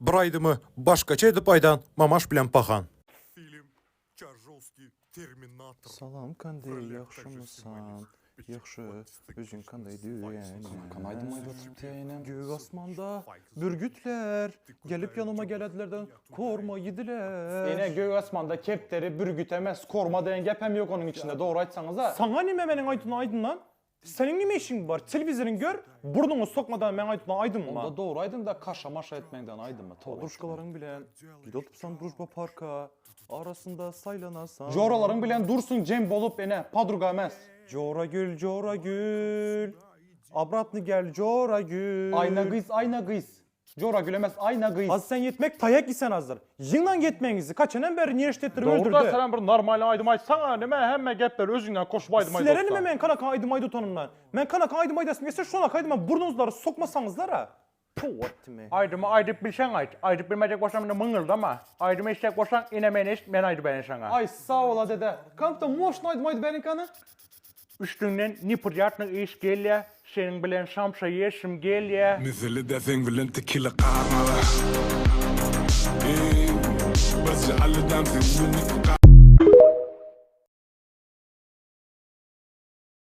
bir aydımı başkaça edip aydan mamaş bilen pahan. Film Charzovski Terminator. Salam kanday, yaxşımısan? Yaxşı, özün kanday düyən. Kanaydım ayda oturup diyeyim. Göğ asmanda bürgütler gelip yanıma geledilerden korma yediler. Yine göğ asmanda kepteri, bürgüt emez, korma deyen gep hem yok onun içinde. Doğru açsanız ha. Sana nime menin aydın lan? Senin nime işin var? Televizörün gör, burnunu sokmadan men aydın aydın mı? Onda doğru aydın da kaşa maşa etmekten aydın mı? Padruşkaların bilen, gidotupsan Drujba Parka, arasında saylanasan. Joraların bilen dursun cem bolup ene, padruga emez. Cora gül, abratlı gel cora gül. Ayna kız. Jora gülemez, ayna kız. Az sen yetmek tayak isen azdır. Yılan yetmenizi kaçanen beri niyiştettirip öldürdü. Doğruda sen bir normal aydım ay sana neme hemme gepler özünden koşup aydım ay. Silere nime men kanaka aydım aydı utanımdan. Men kanaka aydım aydasın. Mesela şuna kaydım ben burnunuzları sokmasanızlar ha. Puh etme. Aydımı aydıp bilsen ayt. Aydıp bilmeyecek boşan beni mıngıldama. Aydımı istek boşan inemeni ist ben aydı beni sana. Ay sağ ola dede. Kampta moşun aydım aydı benim kanı. Üstünden nipırcatlık iş gelye. Senin bilen samsa yesim gelye. مثل دافين بلنت كيلا قارنا بس على دام في منك